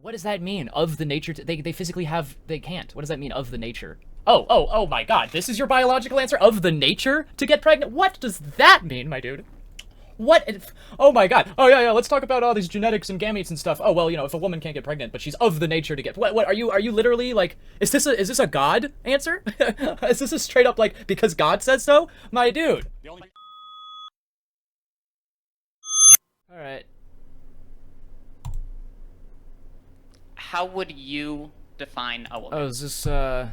What does that mean? Of the nature? They physically have. They can't. What does that mean? Of the nature? Oh my God! This is your biological answer? Of the nature to get pregnant? What does that mean, my dude? What? Oh my God! Oh yeah. Let's talk about all these genetics and gametes and stuff. Oh well, if a woman can't get pregnant, but she's of the nature to get. What? Are you literally like? Is this a God answer? Is this a straight up like because God says so, my dude? All right. How would you define a woman? Oh, is this Matt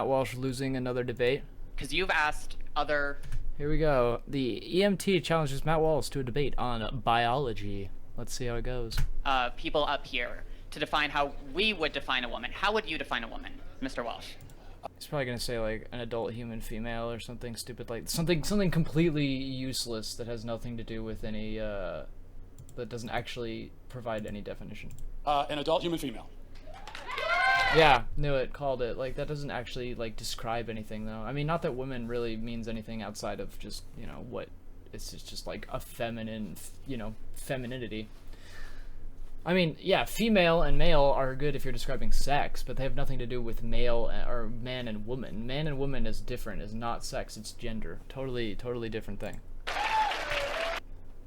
Walsh losing another debate? Because you've asked other... Here we go. The EMT challenges Matt Walsh to a debate on biology. Let's see how it goes. People up here to define how we would define a woman. How would you define a woman, Mr. Walsh? He's probably gonna say like an adult human female or something stupid like something completely useless that has nothing to do with any that doesn't actually provide any definition. An adult human female. Yeah, knew it, called it. Like, that doesn't actually, like, describe anything, though. I mean, not that women really means anything outside of just, what... It's just like, a feminine, femininity. I mean, yeah, female and male are good if you're describing sex, but they have nothing to do with male or man and woman. Man and woman is different, is not sex, it's gender. Totally different thing.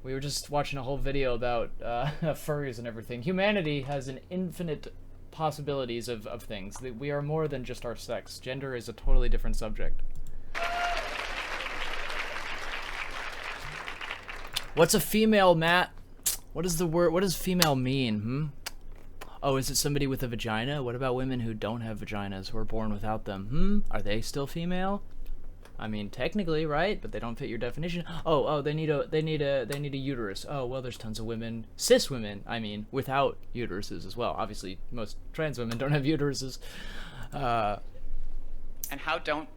We were just watching a whole video about furries and everything. Humanity has an infinite possibilities of things. We are more than just our sex. Gender is a totally different subject. What's a female, Matt? What is the word? What does female mean? Oh, is it somebody with a vagina? What about women who don't have vaginas, who are born without them? Are they still female? I mean, technically, right? But they don't fit your definition. Oh, they need a uterus. Oh, well, there's tons of women, cis women, I mean, without uteruses as well. Obviously, most trans women don't have uteruses. And how doesn't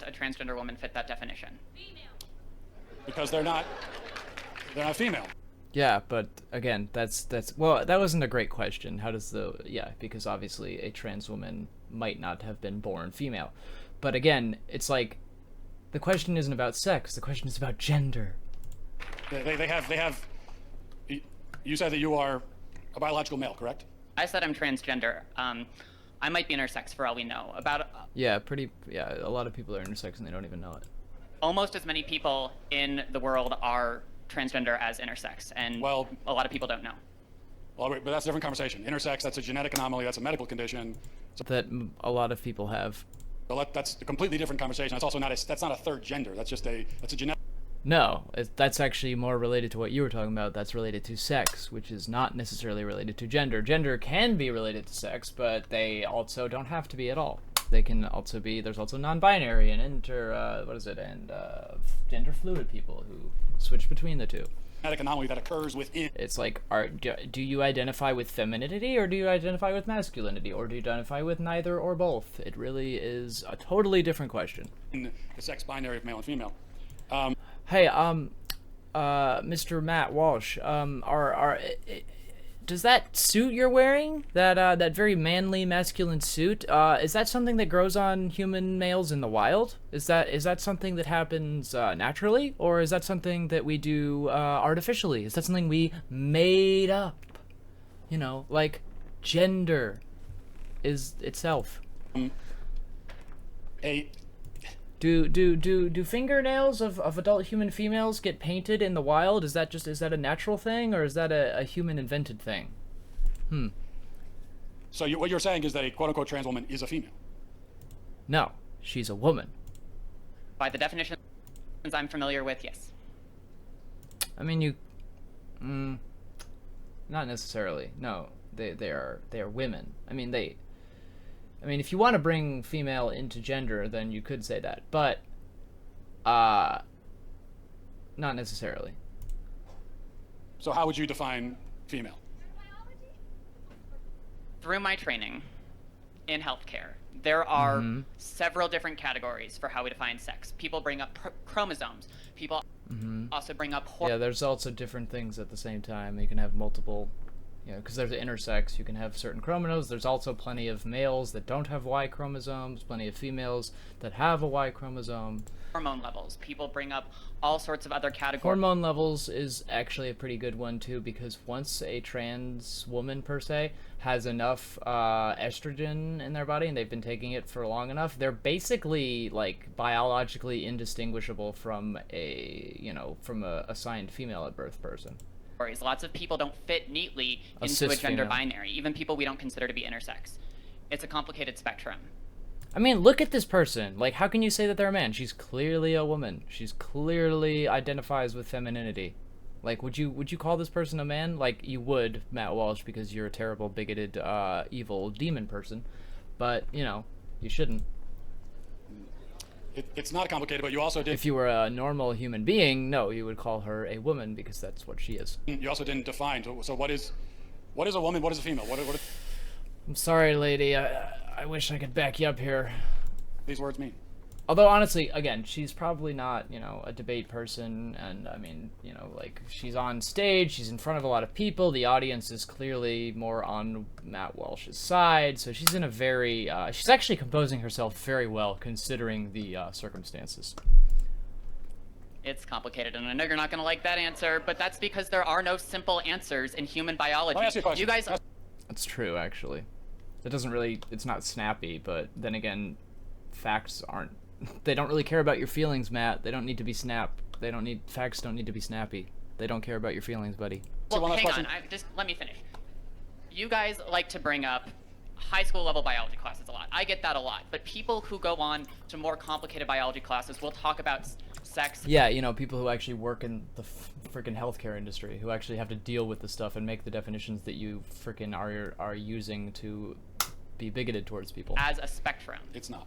a transgender woman fit that definition? Because they're not female. Yeah, but again, well, that wasn't a great question. How does because obviously a trans woman might not have been born female. But again, it's like, the question isn't about sex, the question is about gender. They have, you said that you are a biological male, correct? I said I'm transgender. I might be intersex for all we know. A lot of people are intersex and they don't even know it. Almost as many people in the world are transgender as intersex, and a lot of people don't know. Well, but that's a different conversation. Intersex, that's a genetic anomaly, that's a medical condition. That a lot of people have. Well, that's a completely different conversation. That's also not a third gender. That's a genetic. No, that's actually more related to what you were talking about. That's related to sex, which is not necessarily related to gender. Gender can be related to sex, but they also don't have to be at all. They can also be. There's also non-binary and gender fluid people who switch between the two. Genetic anomaly that occurs within. It's like, do you identify with femininity or do you identify with masculinity or do you identify with neither or both? It really is a totally different question. In the sex binary of male and female. Hey, Mr. Matt Walsh, does that suit you're wearing, that very manly masculine suit, is that something that grows on human males in the wild? Is that something that happens naturally, or is that something that we do artificially? Is that something we made up? Like gender is itself. Do fingernails of adult human females get painted in the wild? Is that a natural thing, or is that a human invented thing? So what you're saying is that a quote-unquote trans woman is a female? No, she's a woman. By the definitions I'm familiar with, yes. I mean, not necessarily. No, they are women. I mean, if you want to bring female into gender, then you could say that, but not necessarily. So how would you define female? Through my training in healthcare, there are several different categories for how we define sex. People bring up chromosomes. People also bring up Yeah, there's also different things at the same time. You can have multiple, You know, because there's intersex, you can have certain chromosomes. There's also plenty of males that don't have Y chromosomes, plenty of females that have a Y chromosome. Hormone levels. People bring up all sorts of other categories. Hormone levels is actually a pretty good one too, because once a trans woman per se has enough estrogen in their body and they've been taking it for long enough, they're basically like biologically indistinguishable from a assigned female at birth person. Lots of people don't fit neatly A into a cis gender female. binary, even people we don't consider to be intersex. It's a complicated spectrum. I mean, look at this person. Like, how can you say that they're a man? She's clearly a woman. She's clearly identifies with femininity. Like, would you call this person a man? Like, you would, Matt Walsh, because you're a terrible, bigoted, evil demon person. But, you know, you shouldn't. It's not complicated, but you also did. If you were a normal human being, no, you would call her a woman because that's what she is. You also didn't define. So what is a woman? What is a female? What I'm sorry, lady. I wish I could back you up here. these words mean? Although, honestly, again, she's probably not, a debate person, and, I mean, like, she's on stage, she's in front of a lot of people, the audience is clearly more on Matt Walsh's side, so she's in a very, she's actually composing herself very well, considering the, circumstances. It's complicated, and I know you're not going to like that answer, but that's because there are no simple answers in human biology. Let me ask you a question. You guys... That's true, actually. It doesn't really, it's not snappy, but then again, facts aren't. They don't really care about your feelings, Matt. They don't need to be facts don't need to be snappy. They don't care about your feelings, buddy. Well, hang on, just let me finish. You guys like to bring up high school level biology classes a lot. I get that a lot, but people who go on to more complicated biology classes will talk about sex. Yeah, people who actually work in the freaking healthcare industry, who actually have to deal with the stuff and make the definitions that you freaking are using to be bigoted towards people. As a spectrum. It's not.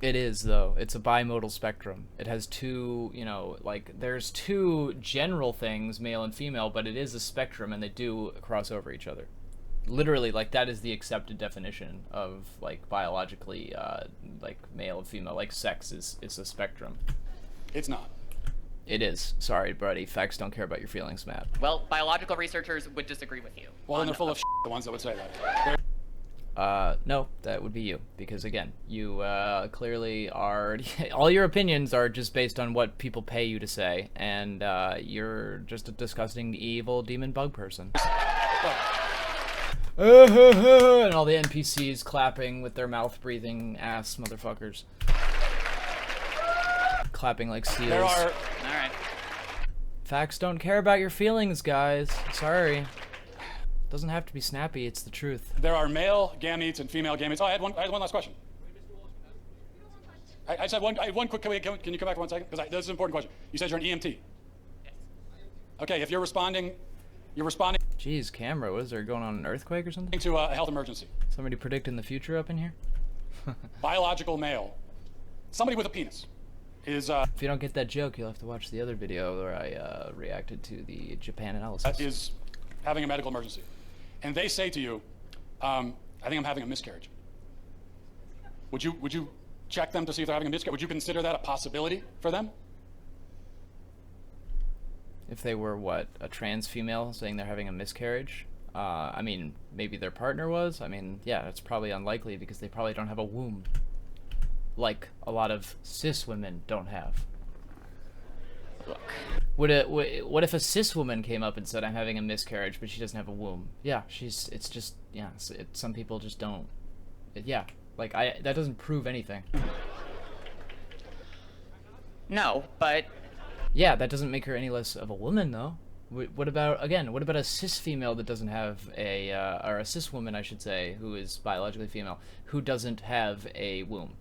It is, though. It's a bimodal spectrum. It has two, there's two general things, male and female, but it is a spectrum, and they do cross over each other. Literally, that is the accepted definition of, biologically, male and female. Like, sex is a spectrum. It's not. It is. Sorry, buddy. Facts don't care about your feelings, Matt. Well, biological researchers would disagree with you. Well, then they're full of the ones that would say that. No, that would be you, because again, you clearly are. All your opinions are just based on what people pay you to say, and you're just a disgusting, evil demon bug person. And all the NPCs clapping with their mouth breathing ass motherfuckers, clapping like seals. There are. All right. Facts don't care about your feelings, guys. Sorry. Doesn't have to be snappy, it's the truth. There are male gametes and female gametes. Oh, I had one last question. I just had one quick. Can you come back for 1 second? Because this is an important question. You said you're an EMT. Yes. Okay, if you're responding Jeez, camera, what is there, going on an earthquake or something? to a health emergency. Somebody predicting the future up in here? Biological male, somebody with a penis, is If you don't get that joke, you'll have to watch the other video where I reacted to the Japan analysis. is having a medical emergency, and they say to you, "I think I'm having a miscarriage." Would you check them to see if they're having a miscarriage? Would you consider that a possibility for them? If they were, what, a trans female saying they're having a miscarriage? I mean, maybe their partner was? I mean, yeah, it's probably unlikely because they probably don't have a womb. Like a lot of cis women don't have. Look. What if a cis woman came up and said, I'm having a miscarriage, but she doesn't have a womb? Yeah, some people just don't. That doesn't prove anything. No, but... Yeah, that doesn't make her any less of a woman, though. What about a cis female that doesn't have or a cis woman, I should say, who is biologically female, who doesn't have a womb?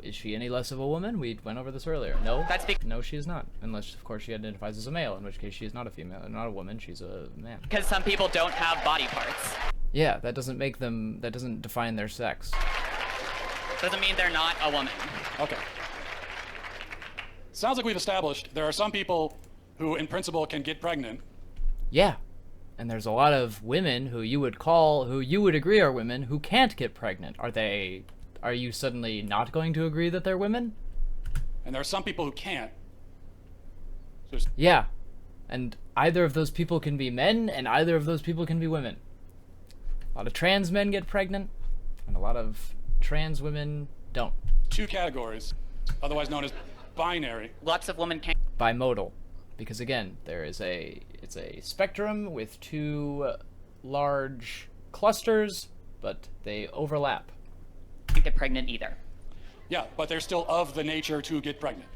Is she any less of a woman? We went over this earlier. No? No, she is not. Unless, of course, she identifies as a male, in which case she is not a female, not a woman, she's a man. Because some people don't have body parts. Yeah, that doesn't define their sex. Doesn't mean they're not a woman. Okay. Sounds like we've established there are some people who, in principle, can get pregnant. Yeah. And there's a lot of women who you would agree are women who can't get pregnant. Are you suddenly not going to agree that they're women? And there are some people who can't. Yeah. And either of those people can be men, and either of those people can be women. A lot of trans men get pregnant, and a lot of trans women don't. 2 categories, otherwise known as binary. Lots of women can't. Bimodal, because again, it's a spectrum with 2 large clusters, but they overlap. Get pregnant either. Yeah, but they're still of the nature to get pregnant.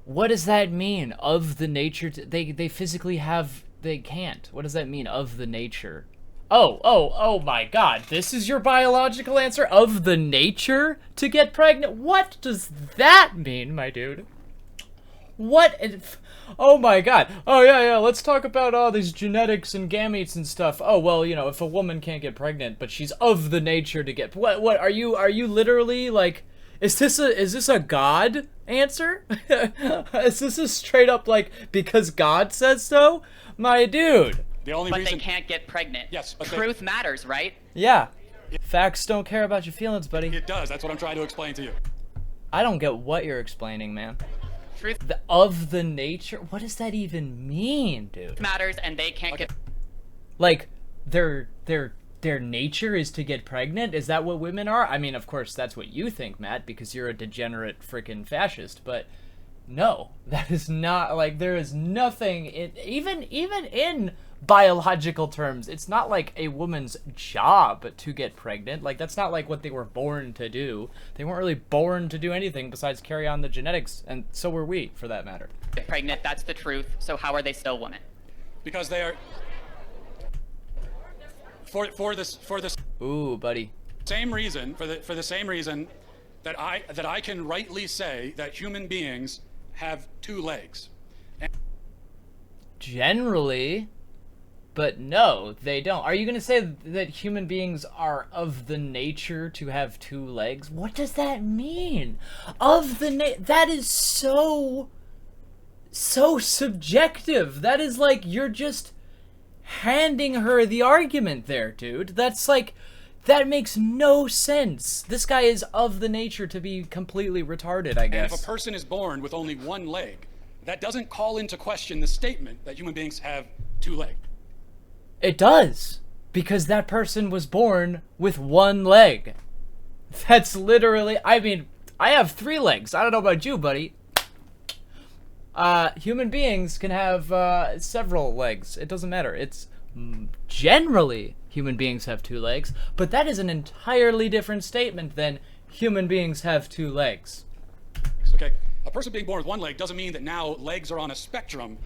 What does that mean? Of the nature they physically they can't. What does that mean? Of the nature. Oh my god. This is your biological answer? Of the nature to get pregnant? What does that mean, my dude? What if, oh my god. Oh yeah, let's talk about all these genetics and gametes and stuff. Oh well, you know, if a woman can't get pregnant, but she's of the nature to get, what are you literally like, is this a God answer? Is this a straight up like, because God says so? My dude. The only But reason they can't get pregnant. Yes, but Truth matters, right? Yeah. Facts don't care about your feelings, buddy. it does. That's what I'm trying to explain to you. I don't get what you're explaining, man. Truth Of the nature? What does that even mean, dude? matters, and they can't get. Like, their nature is to get pregnant? Is that what women are? I mean, of course, that's what you think, Matt, because you're a degenerate freaking fascist, but no, that is not, like, there is nothing, even in biological terms, it's not like a woman's job to get pregnant. Like, that's not like what they were born to do. They weren't really born to do anything besides carry on the genetics, and so were we, for that matter. Get pregnant. That's the truth. So how are they still women? Because they are for this Ooh, buddy. same reason, for the same reason that I can rightly say that human beings have 2 legs. Generally, but no, they don't. Are you going to say that human beings are of the nature to have 2 legs? What does that mean? Of the that is so subjective. That is like, you're just handing her the argument there, dude. That's like, that makes no sense. This guy is of the nature to be completely retarded, I guess. And if a person is born with only 1 leg, that doesn't call into question the statement that human beings have 2 legs. It does, because that person was born with 1 leg. That's literally, I mean, I have 3 legs. I don't know about you, buddy. Human beings can have several legs. It doesn't matter. It's generally human beings have 2 legs, but that is an entirely different statement than human beings have 2 legs. Okay, a person being born with 1 leg doesn't mean that now legs are on a spectrum.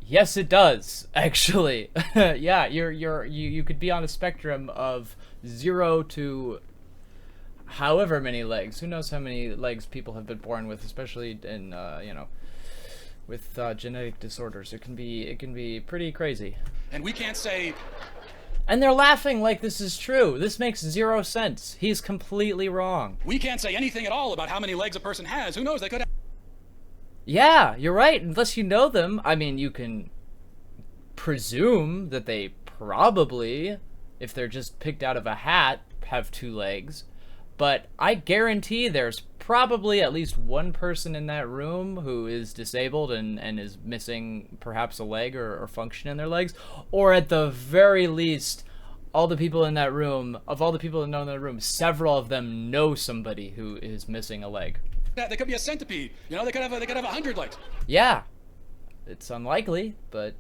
Yes, it does, actually. Yeah, you could be on a spectrum of 0 to however many legs. Who knows how many legs people have been born with, especially in with genetic disorders. It can be pretty crazy. And we can't say. And they're laughing like this is true. This makes 0 sense. He's completely wrong. We can't say anything at all about how many legs a person has. Who knows? They could have. Yeah, you're right. Unless you know them. I mean, you can presume that they probably, if they're just picked out of a hat, have 2 legs. But I guarantee there's probably at least 1 person in that room who is disabled and is missing perhaps a leg or function in their legs. Or at the very least, all the people in that room, of all the people that know in that room, several of them know somebody who is missing a leg. Yeah, they could be a centipede. You know, they could have 100 legs. Yeah, it's unlikely, but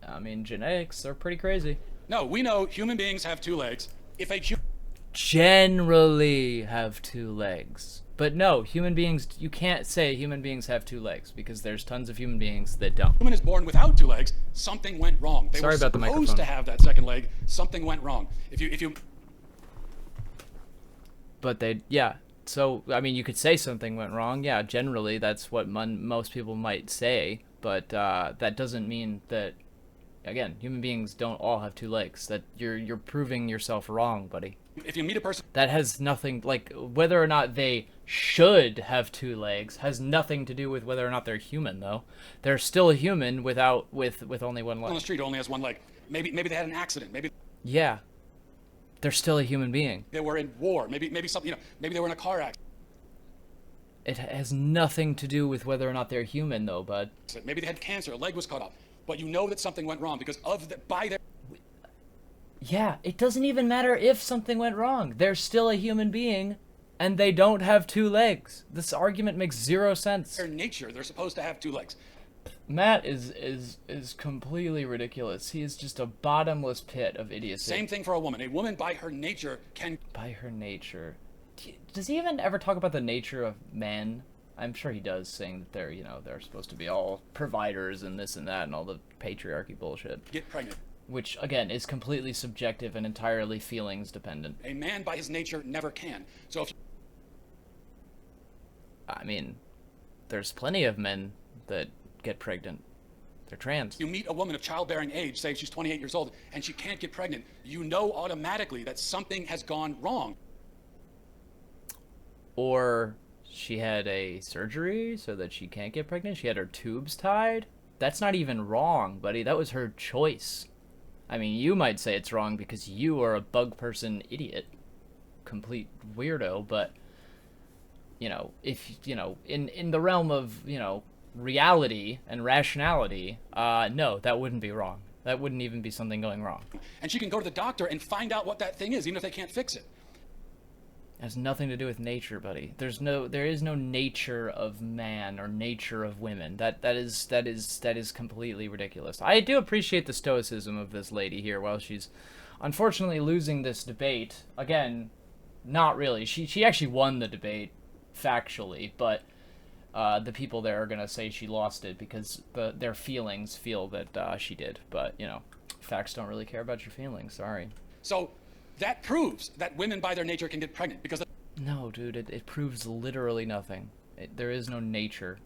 I mean, genetics are pretty crazy. No, we know human beings have 2 legs. If a Generally have 2 legs. But no, human beings, you can't say human beings have 2 legs, because there's tons of human beings that don't. human is born without 2 legs, something went wrong. They Sorry were about the supposed microphone. to have that 2nd leg, something went wrong. If you But they, yeah. So, I mean, you could say something went wrong. Yeah, generally, that's what most people might say. But that doesn't mean that, again, human beings don't all have 2 legs. That you're proving yourself wrong, buddy. if you meet a person That has nothing, like, whether or not they should have 2 legs has nothing to do with whether or not they're human, though. They're still a human with only 1 on the leg. street only has 1 leg, maybe they had an accident, maybe Yeah. They're still a human being. they were in war, maybe something, maybe they were in a car accident. It has nothing to do with whether or not they're human, though, bud. Maybe they had cancer, a leg was cut off, but you know that something went wrong because by their Yeah, it doesn't even matter if something went wrong. They're still a human being, and they don't have 2 legs. This argument makes 0 sense. nature, they're supposed to have 2 legs. Matt is completely ridiculous. He is just a bottomless pit of idiocy. Same thing for a woman. A woman by her nature can... By her nature. Does he even ever talk about the nature of men? I'm sure he does, saying that they're, you know, they're supposed to be all providers and this and that and all the patriarchy bullshit. get pregnant. Which, again, is completely subjective and entirely feelings dependent. A man by his nature never can. So if... I mean, there's plenty of men that get pregnant. They're trans. you meet a woman of childbearing age, say she's 28 years old, and she can't get pregnant, you know automatically that something has gone wrong. Or she had a surgery so that she can't get pregnant. She had her tubes tied. That's not even wrong, buddy. That was her choice. I mean, you might say it's wrong because you are a bug person idiot. Complete weirdo, but, you know, if, you know, in the realm of, you know, reality and rationality, no, that wouldn't be wrong. That wouldn't even be something going wrong. And she can go to the doctor and find out what that thing is, even if they can't fix it. It has nothing to do with nature, buddy. There is no nature of man or nature of women. That is completely ridiculous. I do appreciate the stoicism of this lady here while she's unfortunately losing this debate. Again, not really. She actually won the debate factually, but the people there are gonna say she lost it because their feelings feel that she did. But you know, facts don't really care about your feelings. Sorry. So that proves that women by their nature can get pregnant because... No, dude, it proves literally nothing. There is no nature.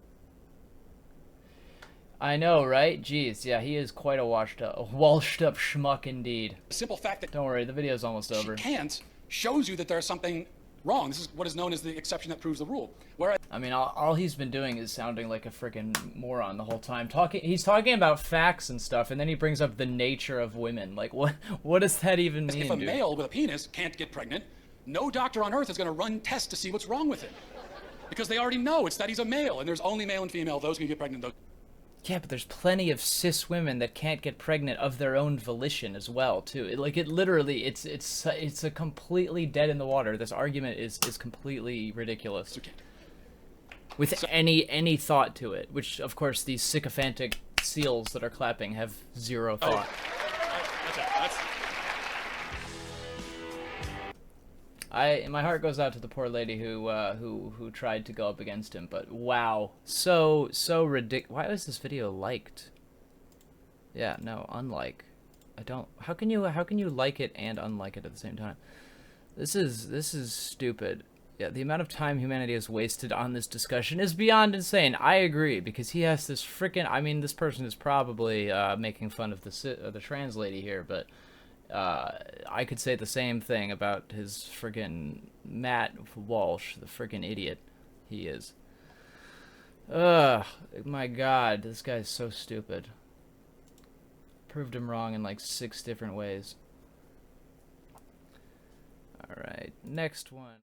I know, right? Jeez, yeah, he is quite a washed up schmuck indeed. The simple fact that... Don't worry, the video's almost over. She can't shows you that there's something wrong. This is what is known as the exception that proves the rule. Whereas... I mean, all he's been doing is sounding like a freaking moron the whole time. He's talking about facts and stuff, and then he brings up the nature of women. Like, what does that even mean, if a dude? male with a penis can't get pregnant, no doctor on earth is going to run tests to see what's wrong with him. Because they already know it's that he's a male, and there's only male and female. Those can get pregnant. Those... Yeah, but there's plenty of cis women that can't get pregnant of their own volition as well, too. It literally, it's a completely dead in the water. This argument is completely ridiculous. With any thought to it, which, of course, these sycophantic seals that are clapping have 0 thought. My heart goes out to the poor lady who tried to go up against him, but wow, so ridiculous. Why was this video liked? Yeah, no, unlike. I don't. How can you like it and unlike it at the same time? This is stupid. Yeah, the amount of time humanity has wasted on this discussion is beyond insane. I agree, because he has this freaking... I mean, this person is probably making fun of the trans lady here, but I could say the same thing about his friggin' Matt Walsh, the friggin' idiot he is. Ugh, my god, this guy's so stupid. Proved him wrong in like 6 different ways. Alright, next one.